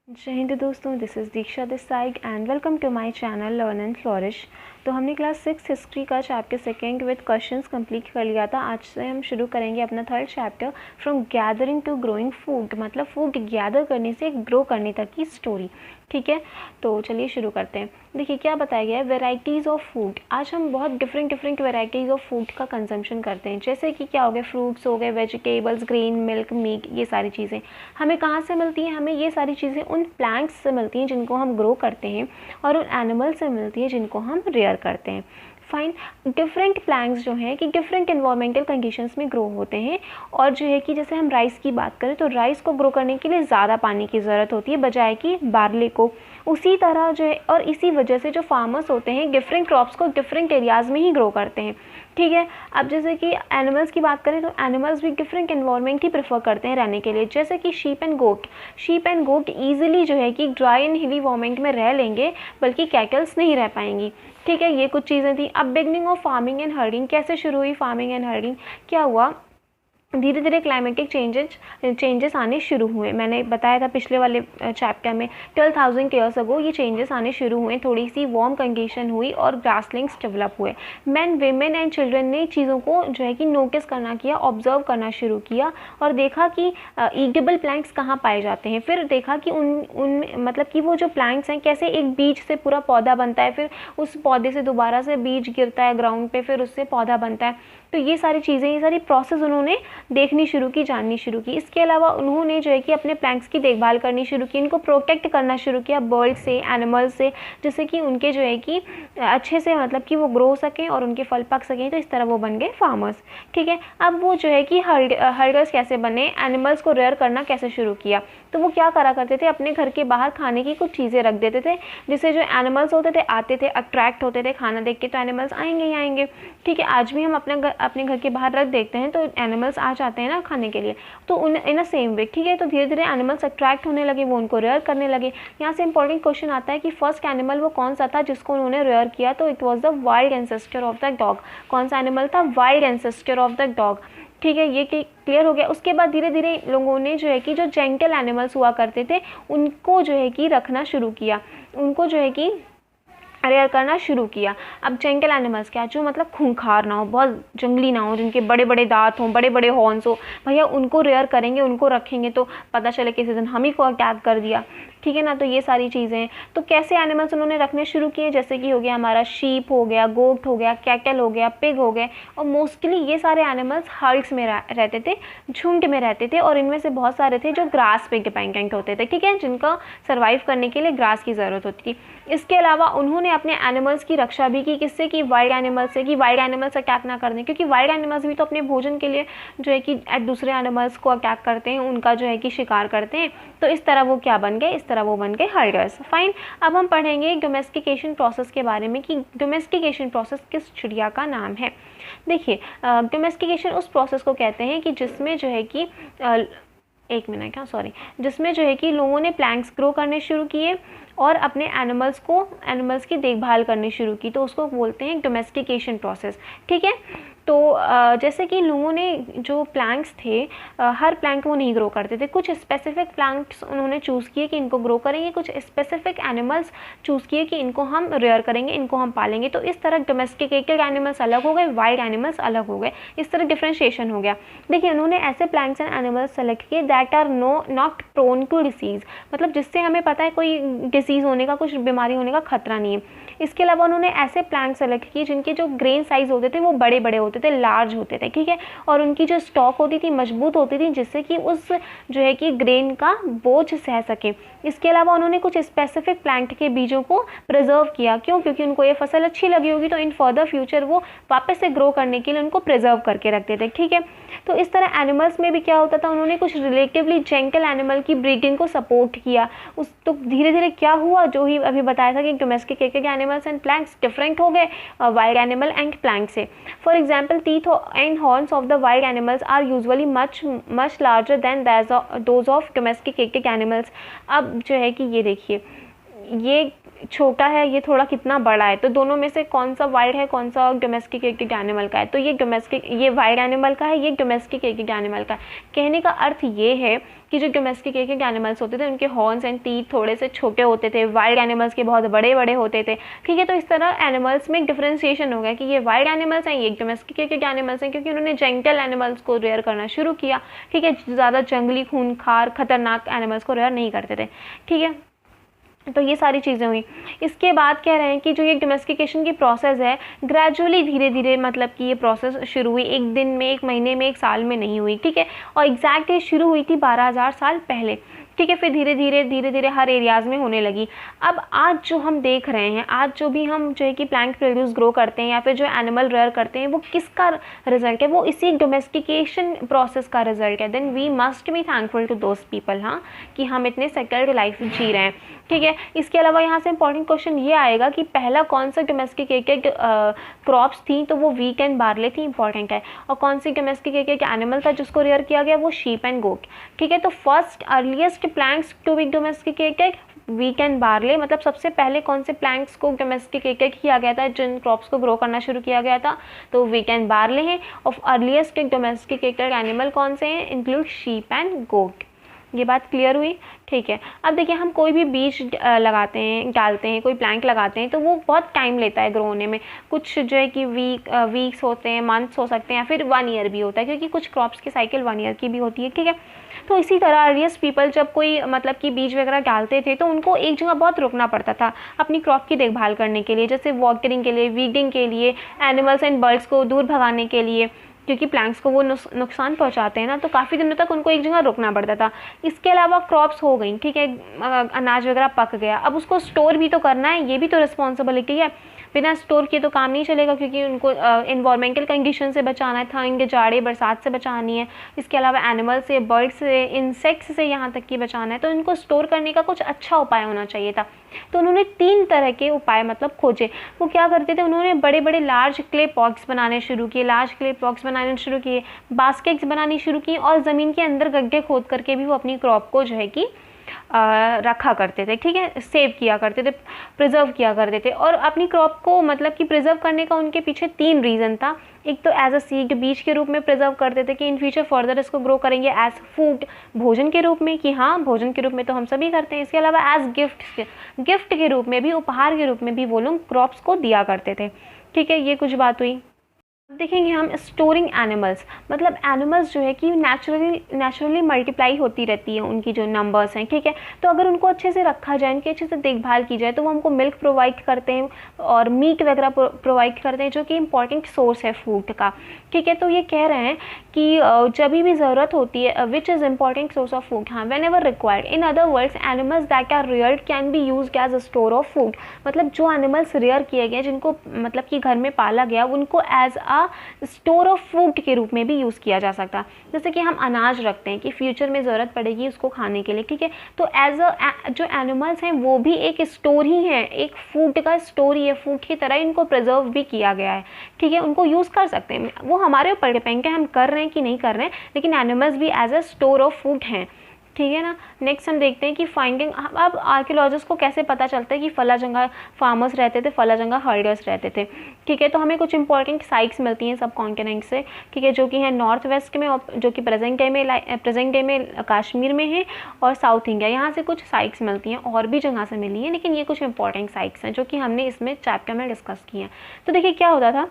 जय हिंद दोस्तों, this is Diksha this side and welcome to my channel learn and flourish. तो हमने क्लास 6 हिस्ट्री का chapter second with questions complete कर लिया था। आज से हम शुरू करेंगे अपना third chapter from gathering to growing food, मतलब फूड गैदर करने से ग्रो करने तक की स्टोरी। ठीक है, तो चलिए शुरू करते हैं। देखिए क्या बताया गया है, वेराइटीज़ ऑफ फूड। आज हम बहुत डिफरेंट वेराइटीज़ ऑफ फूड का कंजम्पशन करते हैं, जैसे कि क्या हो गए, फ्रूट्स हो गए, वेजिटेबल्स, ग्रेन, मिल्क, मीट, ये सारी चीज़ें हमें कहाँ से मिलती हैं? हमें ये सारी चीज़ें उन प्लांट्स से मिलती हैं जिनको हम ग्रो करते हैं, और उन एनिमल से मिलती है जिनको हम रेयर करते हैं। फाइन। डिफरेंट प्लांट्स जो हैं कि डिफरेंट इन्वायरमेंटल कंडीशंस में ग्रो होते हैं, और जो है कि जैसे हम राइस की बात करें तो राइस को ग्रो करने के लिए ज़्यादा पानी की ज़रूरत होती है बजाय कि बार्ले को। उसी तरह जो है, और इसी वजह से जो फार्मर्स होते हैं डिफरेंट क्रॉप्स को डिफरेंट एरियाज़ में ही ग्रो करते हैं। ठीक है, अब जैसे कि एनिमल्स की बात करें तो एनिमल्स भी डिफरेंट एनवायरनमेंट ही प्रेफर करते हैं रहने के लिए, जैसे कि शीप एंड गोट ईजिली जो है कि ड्राई एंड हिली इन्वायरमेंट में रह लेंगे, बल्कि कैटल्स नहीं रह पाएंगी। ठीक है, ये कुछ चीज़ें थी। अब beginning of farming and herding कैसे शुरू हुई? फार्मिंग एंड हर्डिंग क्या हुआ, धीरे धीरे क्लाइमेटिक चेंजेस आने शुरू हुए। मैंने बताया था पिछले वाले चैप्टर में 12,000 ईयर्स अगो ये चेंजेस आने शुरू हुए, थोड़ी सी वार्म कंडीशन हुई और ग्रासलैंड्स डेवलप हुए। मैन, वीमेन एंड चिल्ड्रन ने चीज़ों को जो है कि नोटिस करना किया, ऑब्जर्व करना शुरू किया, और देखा कि ईटेबल प्लांट्स कहाँ पाए जाते हैं। फिर देखा कि उन मतलब कि वो जो प्लांट्स हैं कैसे एक बीज से पूरा पौधा बनता है, फिर उस पौधे से दोबारा से बीज गिरता है ग्राउंड पे, फिर उससे पौधा बनता है। तो ये सारी चीज़ें, ये सारी प्रोसेस उन्होंने देखनी शुरू की, जाननी शुरू की। इसके अलावा उन्होंने जो है कि अपने प्लांट्स की देखभाल करनी शुरू की, इनको प्रोटेक्ट करना शुरू किया बर्ड से, एनिमल्स से, जिससे कि उनके जो है कि अच्छे से मतलब कि वो ग्रो हो सकें और उनके फल पक सकें। तो इस तरह वो बन गए फार्मर्स। ठीक है, अब वो जो है कि हर्डर्स कैसे बने, एनिमल्स को रेयर करना कैसे शुरू किया। तो वो क्या करा करते थे, अपने घर के बाहर खाने की कुछ चीज़ें रख देते थे, जिससे जो एनिमल्स होते थे आते थे, अट्रैक्ट होते थे, खाना देख के तो एनिमल्स आएंगे ही आएंगे। ठीक है, आज भी हम अपने घर के बाहर रख देखते हैं तो एनिमल्स आ जाते हैं ना खाने के लिए। तो इन अ सेम वे, ठीक है, तो धीरे धीरे एनिमल्स अट्रैक्ट होने लगे, वो उनको रेयर करने लगे। यहाँ से इंपॉर्टेंट क्वेश्चन आता है कि फर्स्ट एनिमल वो कौन सा था जिसको उन्होंने रेयर किया? तो it was the wild ancestor of the dog. कौन सा एनिमल था? Wild ancestor of the dog. ठीक है, ये क्लियर हो गया। उसके बाद धीरे धीरे लोगों ने जो है कि जो जेंटल एनिमल्स हुआ करते थे उनको जो है कि रखना शुरू किया, उनको जो है कि रेयर करना शुरू किया। अब जेंटल एनिमल्स क्या, जो मतलब खूंखार ना हो, बहुत जंगली ना हो, जिनके बड़े बड़े दांत हों, बड़े बड़े हॉर्न्स हो, भैया उनको रेयर करेंगे, उनको रखेंगे तो पता चले किसी दिन हम ही को अटैक कर दिया। ठीक है ना, तो ये सारी चीज़ें। तो कैसे एनिमल्स उन्होंने रखने शुरू किए, जैसे कि हो गया हमारा शीप हो गया, गोट हो गया, कैटल हो गया, पिग हो गए, और मोस्टली ये सारे एनिमल्स हर्ड्स में रहते थे, झुंड में रहते थे, और इनमें से बहुत सारे थे जो ग्रास पे डिपेंडेंट होते थे। ठीक है, जिनका सर्वाइव करने के लिए ग्रास की ज़रूरत होती थी। इसके अलावा उन्होंने अपने एनिमल्स की रक्षा भी की, किससे? कि वाइल्ड एनिमल्स से, कि वाइल्ड एनिमल्स अटैक ना कर दें, क्योंकि वाइल्ड एनिमल्स भी तो अपने भोजन के लिए जो है कि दूसरे एनिमल्स को अटैक करते हैं, उनका जो है कि शिकार करते हैं। तो इस तरह वो क्या बन गए? इस तरह वो बन गए हर्डर्स। फाइन। अब हम पढ़ेंगे डोमेस्टिकेशन प्रोसेस के बारे में, कि डोमेस्टिकेशन प्रोसेस किस चिड़िया का नाम है। देखिए, डोमेस्टिकेशन उस प्रोसेस को कहते हैं कि जिसमें जो है कि जिसमें जो है कि लोगों ने प्लांट्स ग्रो करने शुरू किए और अपने एनिमल्स की देखभाल करनी शुरू की, तो उसको बोलते हैं डोमेस्टिकेशन प्रोसेस। ठीक है, तो जैसे कि लोगों ने जो प्लांट्स थे, हर प्लांट वो नहीं ग्रो करते थे, कुछ स्पेसिफिक प्लांट्स उन्होंने चूज़ किए कि इनको ग्रो करेंगे, कुछ स्पेसिफिक एनिमल्स चूज़ किए कि इनको हम रेयर करेंगे, इनको हम पालेंगे। तो इस तरह डोमेस्टिकेटेड एनिमल्स अलग हो गए, वाइल्ड एनिमल्स अलग हो गए, इस तरह डिफ्रेंशिएशन हो गया। देखिए, उन्होंने ऐसे प्लांट्स एंड एनिमल्स सेलेक्ट किए that are not prone to disease, मतलब जिससे हमें पता है कोई डिसीज़ होने का, कुछ बीमारी होने का खतरा नहीं है। इसके अलावा उन्होंने ऐसे प्लांट सेलेक्ट किए जिनके जो ग्रेन साइज होते थे वो बड़े बड़े होते थे, लार्ज होते थे। ठीक है, और उनकी जो स्टॉक होती थी मजबूत होती थी, जिससे कि उस जो है कि ग्रेन का बोझ सह सके। इसके अलावा उन्होंने कुछ स्पेसिफिक प्लांट के बीजों को प्रिजर्व किया। क्यों? क्योंकि उनको ये फसल अच्छी लगी होगी, तो इन फर्दर फ्यूचर वो वापस से ग्रो करने के लिए उनको प्रिजर्व करके रखते थे। ठीक है, तो इस तरह एनिमल्स में भी क्या होता था, उन्होंने कुछ रिलेटिवली जेंटल एनिमल की ब्रीडिंग को सपोर्ट किया। तो धीरे धीरे क्या हुआ, जो ही अभी बताया था कि domesticated animals and plants different हो गए वाइल्ड एनिमल एंड प्लांट से। For example, teeth and horns of the wild animals are usually much larger than those of domesticated animals. अब जो है कि ये देखिए, ये छोटा है, ये थोड़ा कितना बड़ा है, तो दोनों में से कौन सा वाइल्ड है, कौन सा डोमेस्टिकेटेड एनिमल का है? तो ये वाइल्ड एनिमल का है, ये डोमेस्टिकेटेड एनिमल का है। कहने का अर्थ ये है कि जो डोमेस्टिकेटेड एनिमल्स होते थे उनके हॉर्न्स एंड टीथ थोड़े से छोटे होते थे, वाइल्ड एनिमल्स के बहुत बड़े बड़े होते थे। ठीक है, तो इस तरह एनिमल्स में एक डिफ्रेंसिएशन हो गया कि ये वाइल्ड एनिमल्स हैं, ये डोमेस्टिकेटेड एनिमल्स हैं, क्योंकि उन्होंने जेंटल एनिमल्स को रेयर करना शुरू किया। ठीक है, ज़्यादा जंगली खूंखार खतरनाक एनिमल्स को रेयर नहीं करते थे। ठीक है, तो ये सारी चीज़ें हुई। इसके बाद कह रहे हैं कि जो ये डोमेस्टिकेशन की प्रोसेस है, ग्रेजुअली धीरे धीरे मतलब कि ये प्रोसेस शुरू हुई, एक दिन में, एक महीने में, एक साल में नहीं हुई। ठीक है, और एग्जैक्टली शुरू हुई थी 12,000 साल पहले। ठीक है, फिर धीरे धीरे हर एरियाज़ में होने लगी। अब आज जो हम देख रहे हैं, आज जो भी हम जो है कि प्लांट प्रोड्यूस ग्रो करते हैं या फिर जो एनिमल रेयर करते हैं, वो किसका रिजल्ट है? वो इसी डोमेस्टिकेशन प्रोसेस का रिजल्ट है। Then we must be thankful to those people, हाँ, कि हम इतने सेटल्ड लाइफ जी रहे हैं। ठीक है, इसके अलावा यहाँ से इंपॉर्टेंट क्वेश्चन ये आएगा कि पहला कौन सा डोमेस्टिकेटेड क्रॉप्स थी? तो वो वीट एंड बार्ले थी, इंपॉर्टेंट है। और कौन सी डोमेस्टिकेटेड एनिमल था जिसको रेयर किया गया? वो शीप एंड गोट। ठीक है, तो first earliest plants to be domesticated wheat and barley, मतलब सबसे पहले कौन से प्लांट्स को डोमेस्टिकेटेड किया गया था, जिन क्रॉप्स को ग्रो करना शुरू किया गया था? तो वीट एंड बार्ले हैं। और अर्लीस्ट डोमेस्टिकेटेड एनिमल कौन से हैं? इंक्लूड शीप एंड गोट। ये बात क्लियर हुई? ठीक है, अब देखिए, हम कोई भी बीज लगाते हैं, डालते हैं, कोई प्लांट लगाते हैं, तो वो बहुत टाइम लेता है ग्रो होने में। कुछ जो है कि वीक्स होते हैं, मंथ्स हो सकते हैं, या फिर 1 ईयर भी होता है, क्योंकि कुछ क्रॉप्स की साइकिल 1 ईयर की भी होती है। ठीक है, तो इसी तरह अर्लीस्ट पीपल जब कोई मतलब कि बीज वगैरह डालते थे, तो उनको एक जगह बहुत रुकना पड़ता था अपनी क्रॉप की देखभाल करने के लिए, जैसे वाटरिंग के लिए, वीडिंग के लिए, एनिमल्स एंड बर्ड्स को दूर भगाने के लिए, क्योंकि प्लांट्स को वो नुकसान पहुंचाते हैं ना, तो काफ़ी दिनों तक उनको एक जगह रुकना पड़ता था। इसके अलावा क्रॉप्स हो गई, ठीक है, अनाज वगैरह पक गया, अब उसको स्टोर भी तो करना है, ये भी तो रिस्पॉन्सिबिलिटी है। बिना स्टोर किए तो काम नहीं चलेगा, क्योंकि उनको इन्वायरमेंटल कंडीशन से बचाना है, ठंड, जाड़े, बरसात से बचानी है। इसके अलावा एनिमल से, बर्ड से, इंसेक्ट्स से यहाँ तक कि बचाना है, तो इनको स्टोर करने का कुछ अच्छा उपाय होना चाहिए था। तो उन्होंने 3 तरह के उपाय मतलब खोजे। वो क्या करते थे? उन्होंने बड़े बड़े लार्ज क्ले पॉट्स बनाने शुरू किए, बास्केट्स बनानी शुरू की, और ज़मीन के अंदर गड्ढे खोद करके भी वो अपनी क्रॉप को जो है कि रखा करते थे। ठीक है, सेव किया करते थे, प्रिजर्व किया करते थे। और अपनी क्रॉप को मतलब कि प्रिजर्व करने का उनके पीछे 3 रीज़न था। एक तो एज अ सीड, बीज के रूप में प्रिजर्व करते थे कि इन फ्यूचर फर्दर इसको ग्रो करेंगे। एज फूड, भोजन के रूप में, कि हाँ, भोजन के रूप में तो हम सभी करते हैं। इसके अलावा एज गिफ्ट के रूप में भी, उपहार के रूप में भी वो लोग क्रॉप्स को दिया करते थे। ठीक है, ये कुछ बात हुई। देखेंगे हम स्टोरिंग एनिमल्स, मतलब एनिमल्स जो है कि नेचुरली मल्टीप्लाई होती रहती है, उनकी जो नंबर्स हैं। ठीक है, तो अगर उनको अच्छे से रखा जाए, उनकी अच्छे से देखभाल की जाए, तो वो हमको मिल्क प्रोवाइड करते हैं और मीट वगैरह प्रोवाइड करते हैं, जो कि इंपॉर्टेंट सोर्स है फूड का। ठीक है, तो ये कह रहे हैं कि जब भी ज़रूरत होती है, which is important source of food, हाँ, whenever required. In other words, animals that are reared can be used as a store of food. मतलब जो एनिमल्स रेयर किए गए, जिनको मतलब कि घर में पाला गया, उनको as a store of food के रूप में भी यूज़ किया जा सकता है। जैसे कि हम अनाज रखते हैं कि फ्यूचर में ज़रूरत पड़ेगी उसको खाने के लिए। ठीक है, तो एज अ जो एनिमल्स हैं वो भी एक स्टोर ही है, एक फूड का स्टोर ही है, फूड की तरह इनको प्रिजर्व भी किया गया है। ठीक है, उनको यूज़ कर सकते हैं, वो हमारे ऊपर डिपेंड है हम कर रहे हैं कि नहीं कर रहे हैं, लेकिन एनिमल्स भी as a store of food हैं। ठीक है ना। नेक्स्ट हम देखते हैं कि फाइंडिंग, अब आर्कियोलॉजिस्ट को कैसे पता चलता है कि फला जगह फार्मर्स रहते थे, फला जगह हर्डर्स रहते थे। ठीक है, तो हमें कुछ इंपॉर्टेंट साइट्स मिलती हैं सब कॉन्टिनेंट से। ठीक है, जो कि है नॉर्थ वेस्ट में, और जो कि प्रेजेंट डे में कश्मीर में है, और साउथ इंडिया, यहाँ से कुछ साइट्स मिलती हैं, और भी जगह से मिली हैं, लेकिन ये कुछ इंपॉर्टेंट साइट्स हैं जो कि हमने इसमें चैप्टर में डिस्कस की हैं। तो देखिए क्या होता था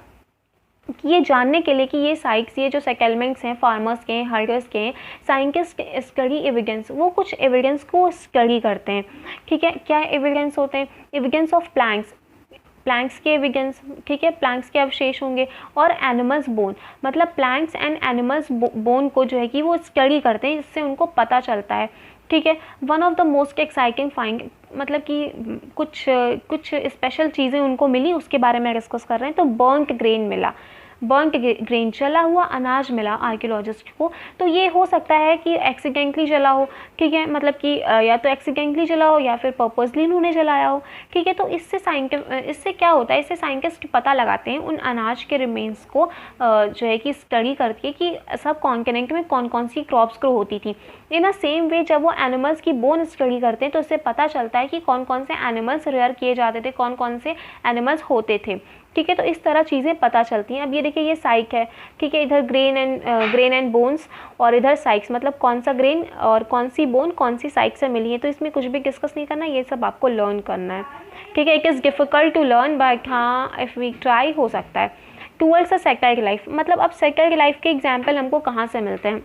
कि ये जानने के लिए कि ये साइट्स, ये जो सेटलमेंट्स हैं फार्मर्स के, हर्डर्स के, साइंटिस्ट स्टडी एविडेंस, वो कुछ एविडेंस को स्टडी करते हैं। ठीक है, क्या एविडेंस होते हैं? एविडेंस ऑफ प्लैंक्स के एविडेंस। ठीक है, प्लैंक्स के अवशेष होंगे, और एनिमल्स बोन, मतलब प्लैंक्स एंड एनिमल्स बोन को जो है कि वो स्टडी करते हैं, जिससे उनको पता चलता है। ठीक है, one of the most exciting find, मतलब कि कुछ स्पेशल चीज़ें उनको मिली, उसके बारे में डिस्कस कर रहे हैं। तो बर्न्ट ग्रेन मिला, बर्नट ग्रेन, जला हुआ अनाज मिला आर्कियोलॉजिस्ट को। तो ये हो सकता है कि एक्सीडेंटली जला हो, ठीक है, मतलब कि या तो एक्सीडेंटली जला हो या फिर पर्पसली उन्होंने जलाया हो, ठीक है। तो इससे क्या होता है, इससे साइंटिस्ट पता लगाते हैं उन अनाज के रिमेन्स को जो है कि स्टडी करके कि सब कॉन्टिनेंट में कौन कौन सी क्रॉप्स ग्रो होती थी। इन अ सेम वे जब वो एनिमल्स की बोन स्टडी करते हैं तो इससे पता चलता है कि कौन कौन से एनिमल्स रेयर किए जाते थे, कौन कौन से एनिमल्स होते थे, ठीक है। तो इस तरह चीज़ें पता चलती हैं। अब ये देखिए, ये साइक है, ठीक है, इधर ग्रेन एंड बोन्स और इधर साइक्स, मतलब कौन सा ग्रेन और कौन सी बोन कौन सी साइक से मिली है। तो इसमें कुछ भी डिस्कस नहीं करना, ये सब आपको लर्न करना है, ठीक है। It is difficult to learn but हाँ इफ़ वी ट्राई हो सकता है। टूवर्ड्स अ सेक्युलर लाइफ, मतलब अब सेक्युलर लाइफ के एग्जाम्पल हमको कहाँ से मिलते हैं।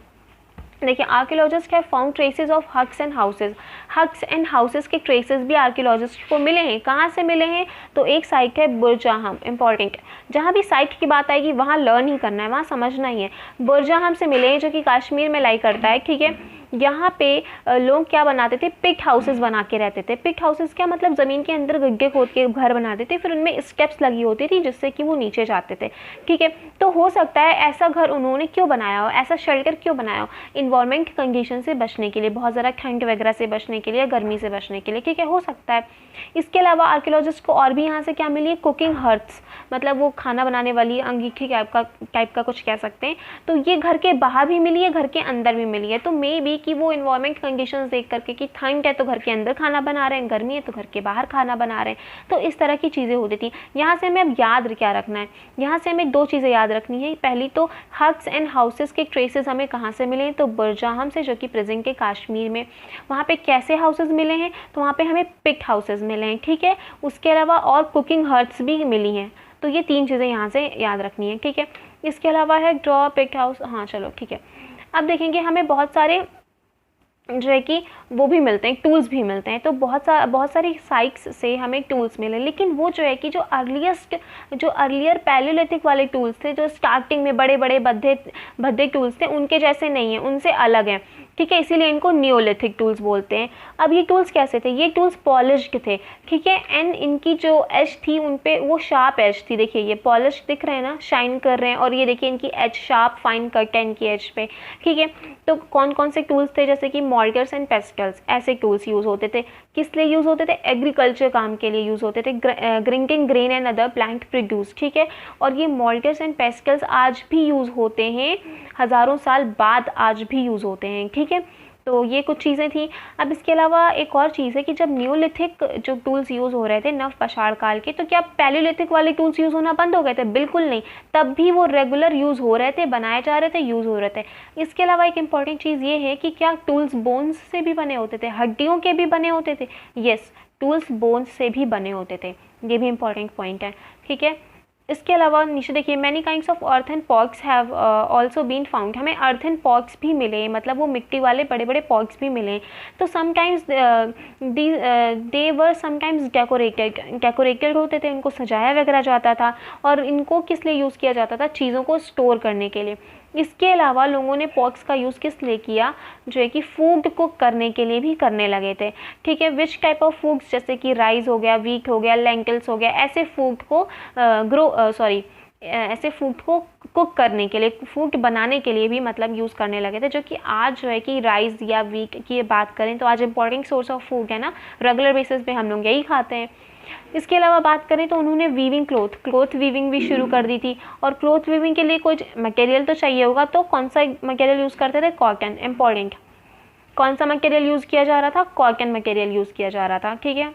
देखिए, archaeologist have found traces of huts and houses. Huts and houses के ट्रेसेस भी आर्कियोलॉजिस्ट को मिले हैं। कहाँ से मिले हैं, तो एक साइट है बुरजाहम, इंपॉर्टेंट, जहाँ भी साइट की बात आएगी वहाँ लर्न ही करना है, वहाँ समझना ही है। बुरजाहम से मिले हैं जो कि कश्मीर में लाई करता है, ठीक है। यहाँ पे लोग क्या बनाते थे, पिट हाउसेस बना के रहते थे। पिट हाउसेस क्या मतलब, ज़मीन के अंदर गड्ढे खोद के घर बनाते थे, फिर उनमें स्टेप्स लगी होती थी जिससे कि वो नीचे जाते थे, ठीक है। तो हो सकता है ऐसा घर उन्होंने क्यों बनाया हो, ऐसा शेल्टर क्यों बनाया हो, इन्वायरमेंट कंडीशन से बचने के लिए, बहुत ज़्यादा ठंड वगैरह से बचने के लिए, गर्मी से बचने के लिए, ठीक है, हो सकता है। इसके अलावा आर्कियोलॉजिस्ट को और भी यहाँ से क्या मिली है, कुकिंग हर्ट्स, मतलब वो खाना बनाने वाली अंगीठी टाइप का कुछ कह सकते हैं। तो ये घर के बाहर भी मिली है, घर के अंदर भी मिली है। तो मे बी कि वो इन्वायरमेंट कंडीशंस देख करके कि ठंड है तो घर के अंदर खाना बना रहे हैं, गर्मी है तो घर के बाहर खाना बना रहे हैं। तो इस तरह की चीज़ें होती थी। यहाँ से हमें अब याद क्या रखना है, यहाँ से हमें दो चीज़ें याद रखनी है। पहली तो हट्स एंड हाउसेस के ट्रेसेस हमें कहाँ से मिले हैं, तो बुरजाहम से, जो कि प्रेजेंट के कश्मीर में। वहाँ पे कैसे हाउसेस मिले हैं, तो वहाँ पे हमें पिट हाउसेस मिले हैं, ठीक है। उसके अलावा और कुकिंग हर्ट्स भी मिली हैं। तो ये तीन चीज़ें यहाँ से याद रखनी है, ठीक है। इसके अलावा है ड्रॉ, पिट हाउस, हाँ चलो ठीक है। अब देखेंगे हमें बहुत सारे जो है कि वो भी मिलते हैं, टूल्स भी मिलते हैं। तो बहुत सारी साइट्स से हमें टूल्स मिले, लेकिन वो जो है कि जो अर्लियर पैलियोलिथिक वाले टूल्स थे, जो स्टार्टिंग में बड़े बड़े भद्दे टूल्स थे, उनके जैसे नहीं हैं, उनसे अलग हैं, ठीक है। इसीलिए इनको नियोलिथिक टूल्स बोलते हैं। अब ये टूल्स कैसे थे, ये टूल्स पॉलिश्ड थे, ठीक है। एंड इनकी जो एज थी उन पे वो शार्प एज थी। देखिए ये पॉलिश दिख रहे हैं ना, शाइन कर रहे हैं, और ये देखिए इनकी एज शार्प फाइन कट है इनकी एज पे, ठीक है। तो कौन कौन से टूल्स थे, जैसे कि मॉर्टर्स एंड पेस्टल्स, ऐसे टूल्स यूज़ होते थे। किस लिए यूज़ होते थे, एग्रीकल्चर काम के लिए यूज़ होते थे, grinding grain and other plant produce, ठीक है। और ये मॉर्टर्स एंड पेस्टल्स आज भी यूज़ होते हैं, हज़ारों साल बाद आज भी यूज़ होते हैं, ठीक है। तो ये कुछ चीज़ें थी। अब इसके अलावा एक और चीज़ है कि जब न्यूलिथिक जो टूल्स यूज़ हो रहे थे नव पछाड़ काल के, तो क्या पैलियोलिथिक वाले टूल्स यूज़ होना बंद हो गए थे, बिल्कुल नहीं। तब भी वो रेगुलर यूज़ हो रहे थे, बनाए जा रहे थे, यूज़ हो रहे थे। इसके अलावा एक इम्पॉर्टेंट चीज़ ये है कि क्या टूल्स बोन्स से भी बने होते थे, हड्डियों के भी बने होते थे। येस, टूल्स बोन्स से भी बने होते थे, ये भी इम्पॉर्टेंट पॉइंट है, ठीक है। इसके अलावा नीचे देखिए, many kinds of earthen pots have also been found. हमें अर्थन पॉट्स भी मिले, मतलब वो मिट्टी वाले बड़े बड़े पॉट्स भी मिले। तो sometimes they were sometimes decorated होते थे, उनको सजाया वगैरह जाता था। और इनको किस लिए यूज़ किया जाता था, चीज़ों को स्टोर करने के लिए। इसके अलावा लोगों ने पॉट्स का यूज़ किस लिए किया, जो है कि फूड कुक करने के लिए भी करने लगे थे, ठीक है। विच टाइप ऑफ फूड्स, जैसे कि राइस हो गया, वीट हो गया, लेंटिल्स हो गया, ऐसे फूड को ऐसे फूड को कुक करने के लिए, फूड बनाने के लिए भी मतलब यूज़ करने लगे थे। जो कि आज जो है कि राइस या वीट की बात करें तो आज इम्पॉर्टेंट सोर्स ऑफ फूड है ना, रेगुलर बेसिस पे हम लोग यही खाते हैं। इसके अलावा बात करें तो उन्होंने वीविंग क्लॉथ वीविंग भी शुरू कर दी थी। और क्लॉथ वीविंग के लिए कुछ मटेरियल तो चाहिए होगा, तो कौन सा मटेरियल यूज़ करते थे, कॉटन, इम्पॉर्टेंट। कौन सा मटेरियल यूज़ किया जा रहा था, कॉटन मटेरियल यूज़ किया जा रहा था, ठीक है।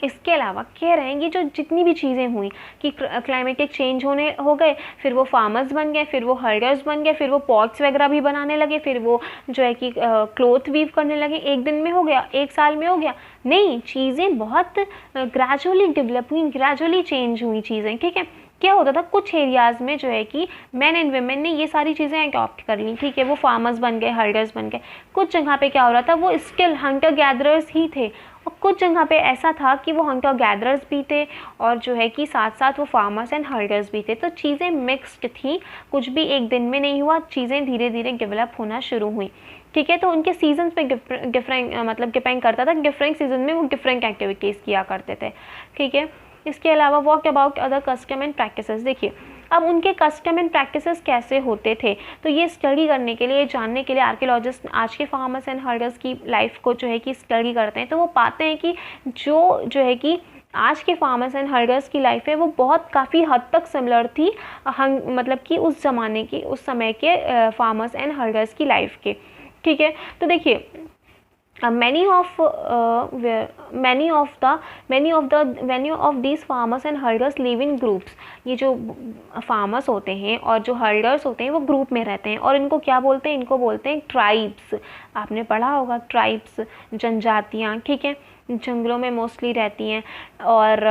इसके अलावा कह रहे हैं कि जो जितनी भी चीज़ें हुई कि क्लाइमेटिक चेंज हो गए, फिर वो फार्मर्स बन गए, फिर वो हर्डर्स बन गए, फिर वो पॉट्स वगैरह भी बनाने लगे, फिर वो जो है कि क्लॉथ वीव करने लगे। एक दिन में हो गया, एक साल में हो गया, नहीं, चीज़ें बहुत ग्रेजुअली डेवलप हुई, ग्रेजुअली चेंज हुई चीज़ें, ठीक है। क्या होता था, कुछ एरियाज़ में जो है कि मैन एंड वेमेन ने ये सारी चीज़ें अडॉप्ट कर ली, ठीक है। वो फार्मर्स बन गए, हर्डर्स बन गए। कुछ जगह पे क्या हो रहा था, वो स्टिल हंटर गैदरर्स ही थे। और कुछ जगह पे ऐसा था कि वो हंटर गैदरर्स भी थे और जो है कि साथ साथ वो फार्मर्स एंड हर्डर्स भी थे। तो चीज़ें मिक्स्ड थी, कुछ भी एक दिन में नहीं हुआ, चीज़ें धीरे धीरे डेवलप होना शुरू हुई, ठीक है। तो उनके सीजन पे डिफरेंट मतलब डिपेंड करता था, डिफरेंट सीजन में वो डिफरेंट एक्टिविटीज़ किया करते थे, ठीक है। इसके अलावा walk about other custom and practices. देखिए, अब उनके कस्टम एंड प्रैक्टिसेस कैसे होते थे, तो ये स्टडी करने के लिए, जानने के लिए आर्कियोलॉजिस्ट आज के फार्मर्स एंड हर्डर्स की लाइफ को जो है कि स्टडी करते हैं, तो वो पाते हैं कि जो है कि आज के फार्मर्स एंड हर्डर्स की लाइफ है वो बहुत काफ़ी हद तक सिमिलर थी मतलब कि उस ज़माने की, उस समय के फार्मर्स एंड हर्डर्स की लाइफ के। ठीक है, तो देखिए many of these farmers and herders live in groups। ये जो फार्मर्स होते हैं और जो हर्डर्स होते हैं वो ग्रुप में रहते हैं, और इनको क्या बोलते हैं, इनको बोलते हैं ट्राइब्स। आपने पढ़ा होगा ट्राइब्स, जनजातियाँ, ठीक है, जंगलों में मोस्टली रहती हैं, और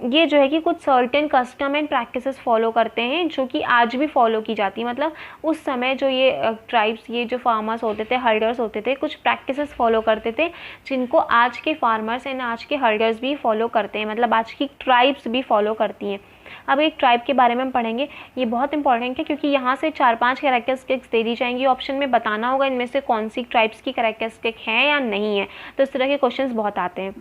ये जो है कि कुछ certain custom and practices follow करते हैं जो कि आज भी फॉलो की जाती है। मतलब उस समय जो ये ट्राइब्स, ये जो फार्मर्स होते थे, हर्डर्स होते थे, कुछ प्रैक्टिसेस फॉलो करते थे जिनको आज के फार्मर्स एंड आज के हर्डर्स भी फॉलो करते हैं, मतलब आज की ट्राइब्स भी फॉलो करती हैं। अब एक ट्राइब के बारे में हम पढ़ेंगे, ये बहुत इंपॉर्टेंट है क्योंकि यहाँ से 4-5 कैरेक्टरिस्टिक्स दे दी जाएंगी, ऑप्शन में बताना होगा इनमें से कौन सी ट्राइब्स की कैरेक्टरिस्टिक हैं या नहीं है। तो इस तरह के क्वेश्चंस बहुत आते हैं।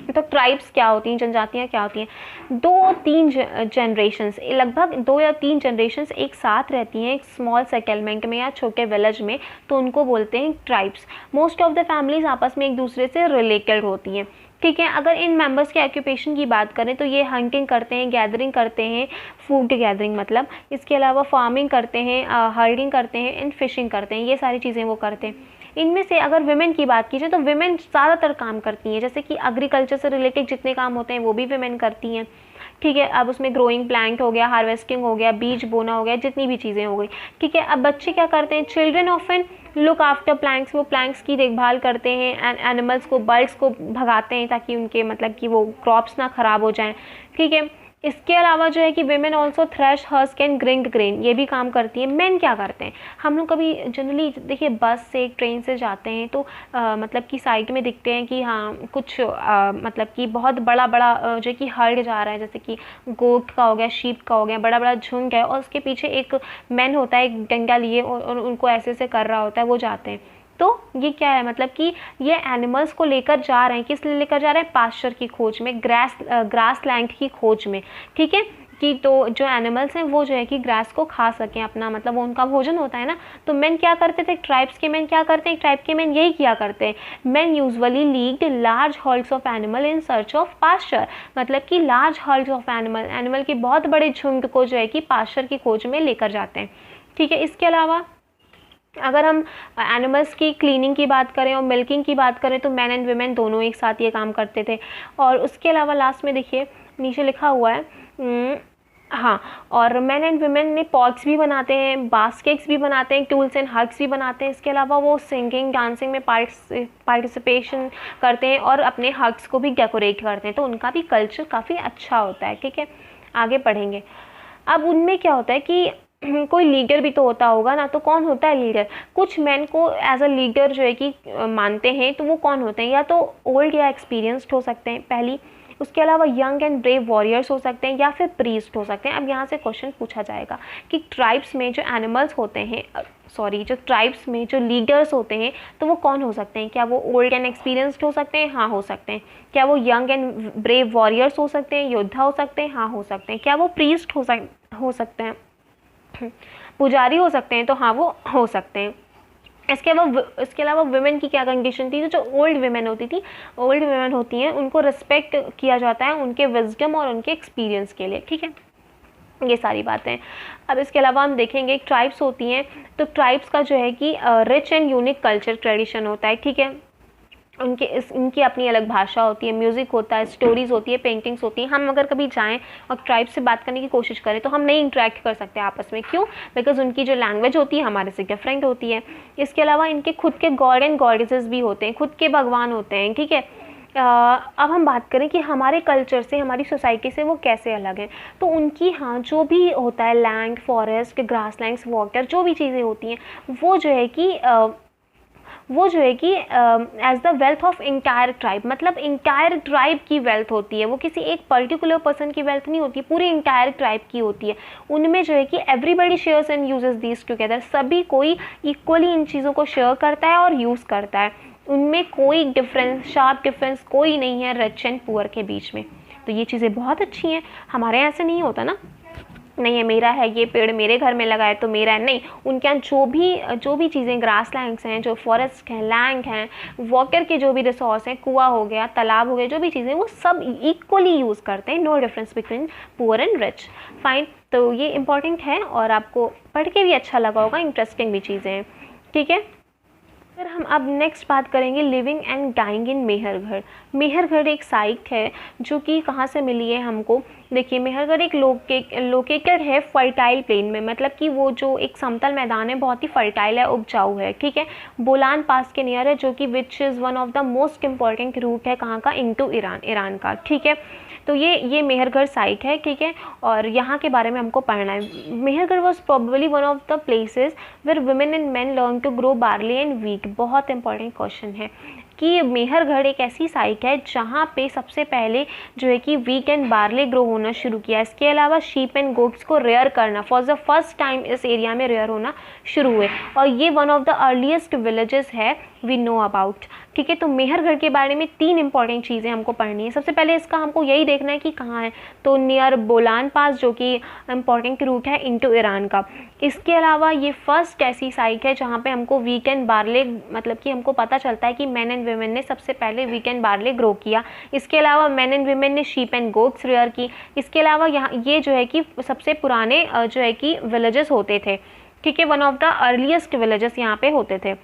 तो ट्राइब्स क्या होती हैं, जनजातियाँ क्या होती हैं? 2-3 जनरेशंस, लगभग 2 या 3 जनरेशंस एक साथ रहती हैं एक स्मॉल सेटलमेंट में या छोटे विलेज में, तो उनको बोलते हैं tribes. Most of the families आपस में एक दूसरे से रिलेटेड होती हैं। ठीक है, अगर इन मेंबर्स के ऑक्यूपेशन की बात करें तो ये हंटिंग करते हैं, गैदरिंग करते हैं, फूड गैदरिंग मतलब, इसके अलावा फार्मिंग करते हैं, हर्डिंग करते हैं एंड फिशिंग करते हैं, ये सारी चीज़ें वो करते हैं। इनमें से अगर विमेन की बात कीजिए तो विमेन ज़्यादातर काम करती हैं, जैसे कि एग्रीकल्चर से रिलेटेड जितने काम होते हैं वो भी विमेन करती हैं। ठीक है, अब उसमें ग्रोइंग प्लांट हो गया, हार्वेस्टिंग हो गया, बीज बोना हो गया, जितनी भी चीज़ें हो गई। ठीक है, अब बच्चे क्या करते हैं, children often look after plants, वो प्लांट्स की देखभाल करते हैं, एंड एनिमल्स को, बर्ड्स को भगाते हैं ताकि उनके मतलब कि वो क्रॉप्स ना ख़राब हो जाएं। ठीक है, इसके अलावा जो है कि women also thresh, husk and grind grain, ये भी काम करती है। मेन क्या करते हैं, हम लोग कभी जनरली देखिए बस से, ट्रेन से जाते हैं तो मतलब कि साइड में दिखते हैं कि हाँ कुछ मतलब कि बहुत बड़ा बड़ा जो कि हर्ड जा रहा है, जैसे कि गोट का हो गया, शीप का हो गया, बड़ा बड़ा झुंड है, और उसके पीछे एक मैन होता है एक डंडा लिए और उनको ऐसे ऐसे कर रहा होता है, वो जाते हैं। तो ये क्या है, मतलब कि ये एनिमल्स को लेकर जा रहे हैं, किस लिए लेकर जा रहे हैं, पास्चर की खोज में, ग्रास लैंड की खोज में। ठीक है, कि तो जो एनिमल्स हैं वो जो है कि ग्रास को खा सकें अपना, मतलब वो उनका भोजन होता है ना। तो मेन क्या करते थे, ट्राइब्स के मेन क्या करते हैं, ट्राइब के मेन यही किया करते हैं। Men usually lead large herds of animal in search of pasture, मतलब कि लार्ज हर्ड्स ऑफ एनिमल के बहुत बड़े झुंड को जो है कि पास्चर की खोज में लेकर जाते हैं। ठीक है, इसके अलावा अगर हम एनिमल्स की क्लीनिंग की बात करें और मिल्किंग की बात करें तो मैन एंड वुमेन दोनों एक साथ ये काम करते थे। और उसके अलावा लास्ट में देखिए नीचे लिखा हुआ है हाँ, और मैन एंड वुमेन ने पॉट्स भी बनाते हैं, बास्केट्स भी बनाते हैं, टूल्स एंड हग्स भी बनाते हैं। इसके अलावा वो सिंगिंग, डांसिंग में पार्टिसिपेशन करते हैं और अपने हग्स को भी डेकोरेट करते हैं, तो उनका भी कल्चर काफ़ी अच्छा होता है। ठीक है, आगे पढ़ेंगे। अब उनमें क्या होता है कि कोई लीडर भी तो होता होगा ना, तो कौन होता है लीडर? कुछ मैन को एज अ लीडर जो है कि मानते हैं, तो वो कौन होते हैं, या तो ओल्ड या एक्सपीरियंस्ड हो सकते हैं पहली, उसके अलावा यंग एंड ब्रेव वॉरियर्स हो सकते हैं, या फिर प्रीस्ट हो सकते हैं। अब यहाँ से क्वेश्चन पूछा जाएगा कि ट्राइब्स में जो एनिमल्स होते हैं, जो ट्राइब्स में जो लीडर्स होते हैं तो वो कौन हो सकते हैं? क्या वो ओल्ड एंड एक्सपीरियंस्ड हो सकते हैं? हाँ, हो सकते हैं। क्या वो यंग एंड ब्रेव वॉरियर्स हो सकते हैं, योद्धा हो सकते हैं? हाँ, हो सकते हैं। क्या वो प्रीस्ट हो सकते हैं, पुजारी हो सकते हैं? तो हाँ, वो हो सकते हैं। इसके अलावा वुमेन की क्या कंडीशन थी, तो जो ओल्ड वुमेन होती हैं उनको रिस्पेक्ट किया जाता है उनके विजडम और उनके एक्सपीरियंस के लिए। ठीक है, ये सारी बातें। अब इसके अलावा हम देखेंगे ट्राइब्स होती हैं, तो ट्राइब्स का जो है कि rich and unique culture tradition होता है। ठीक है, इनकी अपनी अलग भाषा होती है, म्यूज़िक होता है, स्टोरीज़ होती है, पेंटिंग्स होती हैं। हम अगर कभी जाएं और ट्राइब से बात करने की कोशिश करें तो हम नहीं इंटरेक्ट कर सकते आपस में, क्यों? बिकॉज उनकी जो लैंग्वेज होती है हमारे से डिफरेंट होती है। इसके अलावा इनके खुद के गॉड एंड गॉडेसेस भी होते हैं, खुद के भगवान होते हैं। ठीक है, अब हम बात करें कि हमारे कल्चर से, हमारी सोसाइटी से वो कैसे अलग हैं, तो उनकी हाँ जो भी होता है, land, forest, grass lands, water, जो भी चीज़ें होती हैं वो जो है कि as the wealth of entire tribe, मतलब इंटायर ट्राइब की वेल्थ होती है, वो किसी एक पर्टिकुलर पर्सन की वेल्थ नहीं होती, पूरी इंटायर ट्राइब की होती है। उनमें जो है कि everybody shares and uses these together, सभी कोई इक्वली इन चीज़ों को शेयर करता है और यूज़ करता है। उनमें कोई डिफरेंस, शार्प डिफरेंस कोई नहीं है रिच एंड पुअर के बीच में। तो ये चीज़ें बहुत अच्छी हैं, हमारे यहाँ ऐसे नहीं होता ना। नहीं है मेरा है, ये पेड़ मेरे घर में लगा है तो मेरा है, नहीं। उनके यहाँ जो भी चीज़ें, ग्रास लैंड्स हैं, जो फॉरेस्ट हैं, लैंड हैं, वाटर के जो भी रिसोर्स हैं, कुआं हो गया, तालाब हो गया, जो भी चीज़ें वो सब इक्वली यूज़ करते हैं। No difference between poor and rich. Fine, तो ये इंपॉर्टेंट है और आपको पढ़ के भी अच्छा लगा होगा, इंटरेस्टिंग भी चीज़ें हैं, ठीक है। फिर हम अब नेक्स्ट बात करेंगे living and dying in Mehrgarh. Mehrgarh एक साइट है जो कि कहाँ से मिली है हमको। देखिए, मेहरगढ़ एक लोकेटेड है फर्टाइल प्लेन में, मतलब कि वो जो एक समतल मैदान है, बहुत ही फर्टाइल है, उपजाऊ है, ठीक है। बोलान पास के नियर है, जो कि which is one of the most important route है कहाँ का, इनटू ईरान का, ठीक है। तो ये मेहरगढ़ साइट है, ठीक है, और यहाँ के बारे में हमको पढ़ना है। Mehrgarh was probably one of the places where women and men learn to grow barley and wheat. बहुत इंपॉर्टेंट क्वेश्चन है कि मेहरगढ़ एक ऐसी साइट है जहाँ पे सबसे पहले जो है कि वीट एंड बार्ले ग्रो होना शुरू किया। इसके अलावा शीप एंड गोट्स को रेयर करना फॉर द फर्स्ट टाइम इस एरिया में रेयर होना शुरू हुए, और ये one of the earliest villages है वी नो अबाउट, ठीक है। तो मेहरगढ़ के बारे में 3 इंपॉर्टेंट चीज़ें हमको पढ़नी है। सबसे पहले इसका हमको यही देखना है कि कहाँ है, तो नियर बोलान पास, जो कि इम्पॉर्टेंट रूट है इनटू ईरान का। इसके अलावा ये फर्स्ट ऐसी साइट है जहाँ पे हमको वीट एंड बार्ले, मतलब कि हमको पता चलता है कि मैन एंड वीमेन ने सबसे पहले वीट एंड बार्ले ग्रो किया। इसके अलावा मैन एंड वीमेन ने शीप एंड गोट्स रेयर की। इसके अलावा यहाँ ये जो है कि सबसे पुराने जो है कि विलेजेस होते थे, ठीक है, one of the earliest villages यहाँ पे होते थे।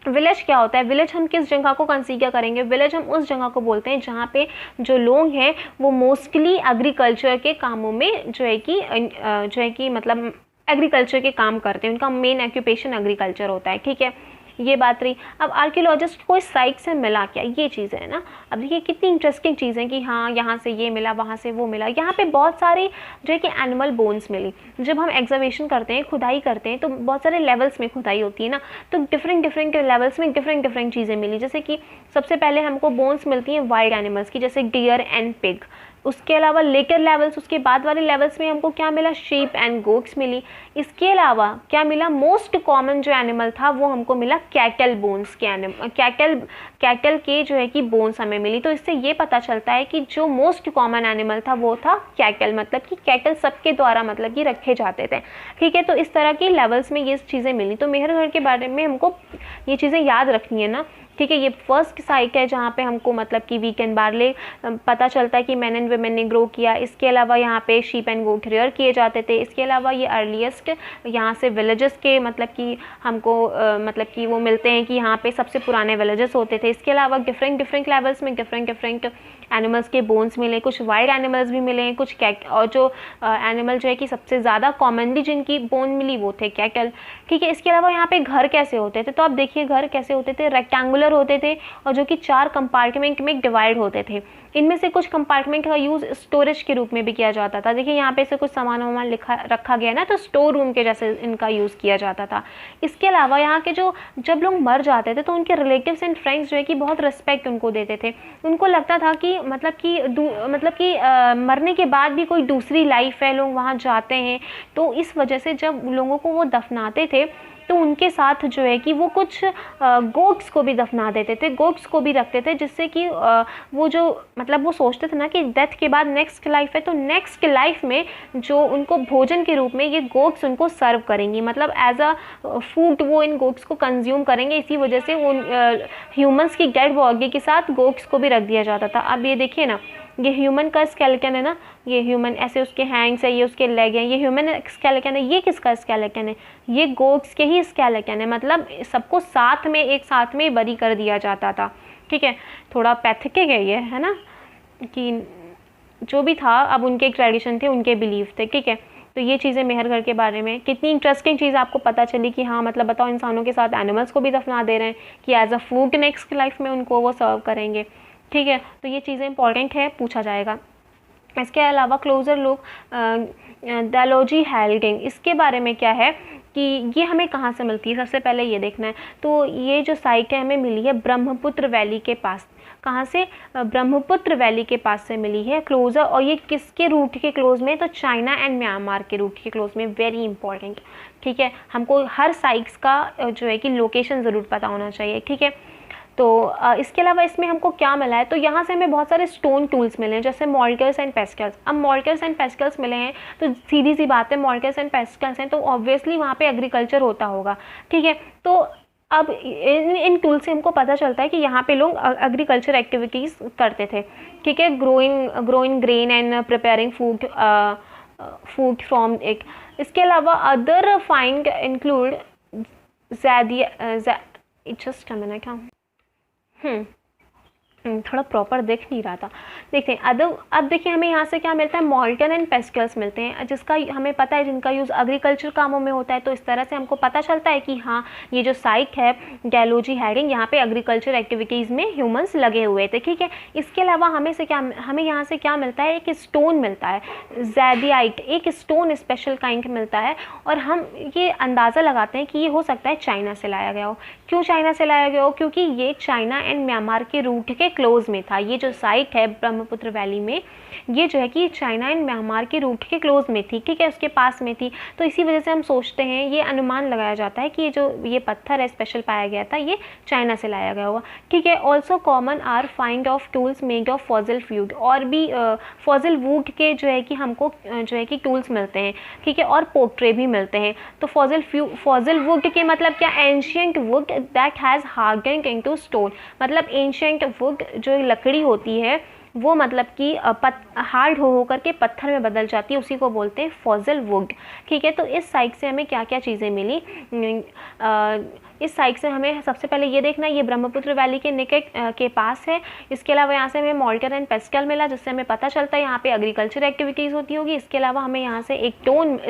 विलेज क्या होता है, विलेज हम किस जगह को कंसीडर करेंगे, विलेज हम उस जगह को बोलते हैं जहाँ पे जो लोग हैं वो मोस्टली एग्रीकल्चर के कामों में जो है कि मतलब एग्रीकल्चर के काम करते हैं, उनका मेन ऑक्यूपेशन एग्रीकल्चर होता है, ठीक है। ये बात रही। अब आर्कियोलॉजिस्ट को इस साइट से मिला क्या, ये चीज़ें है ना। अब देखिए कितनी इंटरेस्टिंग चीज़ें कि हाँ यहाँ से ये मिला, वहाँ से वो मिला। यहाँ पे बहुत सारी जो है कि एनिमल बोन्स मिली। जब हम एग्जावेशन करते हैं, खुदाई करते हैं, तो बहुत सारे लेवल्स में खुदाई होती है ना, तो डिफरेंट लेवल्स में डिफरेंट चीज़ें मिली। जैसे कि सबसे पहले हमको बोन्स मिलती हैं वाइल्ड एनिमल्स की, जैसे डियर एंड पिग। उसके अलावा लेटर लेवल्स, उसके बाद वाले लेवल्स में हमको क्या मिला, शीप एंड गोट्स मिली। इसके अलावा क्या मिला, मोस्ट कॉमन जो एनिमल था वो हमको मिला कैटल बोन्स के कैटल के जो है कि बोन्स हमें मिली। तो इससे ये पता चलता है कि जो मोस्ट कॉमन एनिमल था वो था कैटल, मतलब कि कैटल सबके द्वारा मतलब कि रखे जाते थे, ठीक है। तो इस तरह की लेवल्स में ये चीज़ें मिली। तो मेहरगढ़ के बारे में हमको ये चीज़ें याद रखनी है ना, ठीक है। ये फर्स्ट साइट है जहाँ पे हमको मतलब कि वीट एंड बार्ले पता चलता है कि मैन एंड वुमेन ने ग्रो किया। इसके अलावा यहाँ पे शीप एंड गोट रेयर किए जाते थे। इसके अलावा ये अर्लीस्ट यहाँ से विलेजेस के मतलब कि हमको मतलब कि वो मिलते हैं कि यहाँ पे सबसे पुराने विलेजेस होते थे। इसके अलावा डिफरेंट लेवल्स में डिफरेंट एनिमल्स के बोन्स मिले, कुछ वाइल्ड एनिमल्स भी मिले, कुछ और जो एनिमल जो है कि सबसे ज़्यादा कॉमनली जिनकी बोन मिली वो थे कैटल, ठीक है। इसके अलावा यहाँ पे घर कैसे होते थे, तो आप देखिए घर कैसे होते थे, रेक्टेंगुलर होते थे और जो कि 4 कंपार्टमेंट में डिवाइड होते थे। इनमें से कुछ कंपार्टमेंट का यूज़ स्टोरेज के रूप में भी किया जाता था। देखिए यहाँ पे से कुछ सामान वामान रखा गया ना, तो स्टोर रूम के जैसे इनका यूज़ किया जाता था। इसके अलावा यहाँ के जो जब लोग मर जाते थे तो उनके रिलेटिव्स एंड फ्रेंड्स जो है कि बहुत रिस्पेक्ट उनको देते थे। उनको लगता था कि मतलब कि मरने के बाद भी कोई दूसरी लाइफ है, लोग वहाँ जाते हैं। तो इस वजह से जब लोगों को वो दफनाते थे तो उनके साथ जो है कि वो कुछ गोट्स को भी दफना देते थे, गोट्स को भी रखते थे, जिससे कि वो जो मतलब वो सोचते थे ना कि डेथ के बाद नेक्स्ट लाइफ है, तो नेक्स्ट लाइफ में जो उनको भोजन के रूप में ये गोट्स उनको सर्व करेंगी, मतलब एज अ फूड वो इन गोट्स को कंज्यूम करेंगे। इसी वजह से उन ह्यूमंस की डेड बॉडी के साथ गोट्स को भी रख दिया जाता था। अब ये देखिए ना, ये ह्यूमन का स्केलेटन है ना, ये ह्यूमन ऐसे उसके हैंड्स है, ये उसके लेग हैं, ये ह्यूमन स्केलेटन है। ये किसका स्केलेटन है, ये गोट्स के ही स्केलेटन है। मतलब सबको साथ में एक साथ में बरी कर दिया जाता था, ठीक है। थोड़ा पैथिक है ये, है ना, कि जो भी था अब उनके ट्रेडिशन थे, उनके बिलीफ थे, ठीक है। तो ये चीज़ें मेहरगढ़ के बारे में कितनी इंटरेस्टिंग चीज़ आपको पता चली कि हाँ मतलब बताओ इंसानों के साथ एनिमल्स को भी दफना दे रहे हैं कि as a food next life में उनको वो सर्व करेंगे, ठीक है। तो ये चीज़ें इंपॉर्टेंट है, पूछा जाएगा। इसके अलावा क्लोजर लुक डायलॉजी हेल्डिंग, इसके बारे में क्या है कि ये हमें कहाँ से मिलती है, सबसे पहले ये देखना है। तो ये जो साइट है हमें मिली है ब्रह्मपुत्र वैली के पास। कहाँ से, ब्रह्मपुत्र वैली के पास से मिली है क्लोजर। और ये किसके रूट के क्लोज में, तो चाइना एंड म्यांमार के रूट के क्लोज में। वेरी इंपॉर्टेंट, ठीक है। हमको हर साइट्स का जो है कि लोकेशन ज़रूर पता होना चाहिए, ठीक है। तो इसके अलावा इसमें हमको क्या मिला है, तो यहाँ से हमें बहुत सारे स्टोन टूल्स मिले हैं, जैसे मोल्कर्स एंड पेस्कल्स। अब मोल्कर्स एंड पेस्कल्स मिले हैं तो सीधी सी बात है, मोल्कर्स एंड पेस्कल्स हैं तो ऑब्वियसली वहाँ पे एग्रीकल्चर होता होगा, ठीक है। तो अब इन टूल से हमको पता चलता है कि यहाँ पे लोग एग्रीकल्चर एक्टिविटीज़ करते थे, ठीक है, growing grain and preparing food from एक। इसके अलावा अदर फाइंड इंक्लूड जस्ट मैंने क्या थोड़ा प्रॉपर देख नहीं रहा था, देखते हैं। अब देखिए हमें यहाँ से क्या मिलता है, मोल्टन एंड पेस्कल्स मिलते हैं, जिसका हमें पता है जिनका यूज़ एग्रीकल्चर कामों में होता है। तो इस तरह से हमको पता चलता है कि हाँ ये जो साइट है गैलोजी हेडिंग, यहाँ पे एग्रीकल्चर एक्टिविटीज़ में ह्यूमंस लगे हुए थे, ठीक है। इसके अलावा हमें यहाँ से क्या मिलता है, एक स्टोन मिलता है, ज़ैदियाइट, एक स्टोन स्पेशल काइंड मिलता है। और हम ये अंदाज़ा लगाते हैं कि ये हो सकता है चाइना से लाया गया हो। क्यों चाइना से लाया गया हो, क्योंकि ये चाइना एंड म्यांमार के रूट के क्लोज में था। ये जो साइट है ब्रह्मपुत्र वैली में, ये जो है कि चाइना एंड म्यांमार के रूट के क्लोज में थी, ठीक है, उसके पास में थी। तो इसी वजह से हम सोचते हैं, ये अनुमान लगाया जाता है कि ये जो ये पत्थर है स्पेशल पाया गया था, ये चाइना से लाया गया होगा, ठीक है। Also common are find of tools made of fossil wood, और भी फॉसिल वुड के जो है कि हमको जो है कि टूल्स मिलते हैं, ठीक है, और पोर्ट्रे भी मिलते हैं। तो फॉसिल वुड के मतलब क्या, ancient would that has hardened into stone, मतलब एंशियंट वुड जो लकड़ी होती है वो मतलब कि हार्ड हो करके पत्थर में बदल जाती है, उसी को बोलते हैं फॉसिल वुड, ठीक है। तो इस साइट से हमें क्या क्या चीज़ें मिली, इस साइट से हमें सबसे पहले ये देखना है, ये ब्रह्मपुत्र वैली के निकट के पास है। इसके अलावा यहाँ से हमें मोल्टर एंड पेस्कल मिला, जिससे हमें पता चलता है यहाँ पे एग्रीकल्चर एक्टिविटीज़ होती होगी। इसके अलावा हमें यहाँ से एक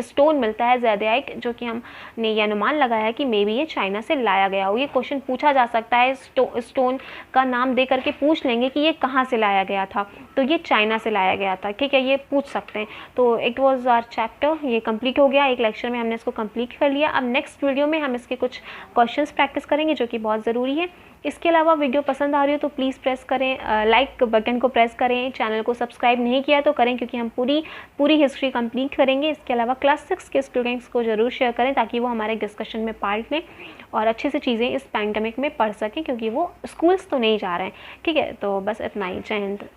स्टोन मिलता है ज़ैदियाइट, जो कि हमने ये अनुमान लगाया है कि मे बी ये चाइना से लाया गया हो। ये क्वेश्चन पूछा जा सकता है, स्टोन का नाम दे करके पूछ लेंगे कि ये कहाँ से लाया गया था, तो ये चाइना से लाया गया था, ठीक है, ये पूछ सकते हैं। तो इट वॉज आवर चैप्टर, ये कंप्लीट हो गया, एक लेक्चर में हमने इसको कंप्लीट कर लिया। अब नेक्स्ट वीडियो में हम इसके कुछ क्वेश्चंस प्रैक्टिस करेंगे जो कि बहुत ज़रूरी है। इसके अलावा वीडियो पसंद आ रही हो तो प्लीज़ प्रेस करें, लाइक बटन को प्रेस करें, चैनल को सब्सक्राइब नहीं किया तो करें, क्योंकि हम पूरी हिस्ट्री कंप्लीट करेंगे। इसके अलावा क्लास 6 के स्टूडेंट्स को ज़रूर शेयर करें ताकि वो हमारे डिस्कशन में पार्ट लें और अच्छे से चीज़ें इस पैंडेमिक में पढ़ सकें, क्योंकि वो स्कूल्स तो नहीं जा रहे हैं, ठीक है। तो बस इतना ही, जय हिंद।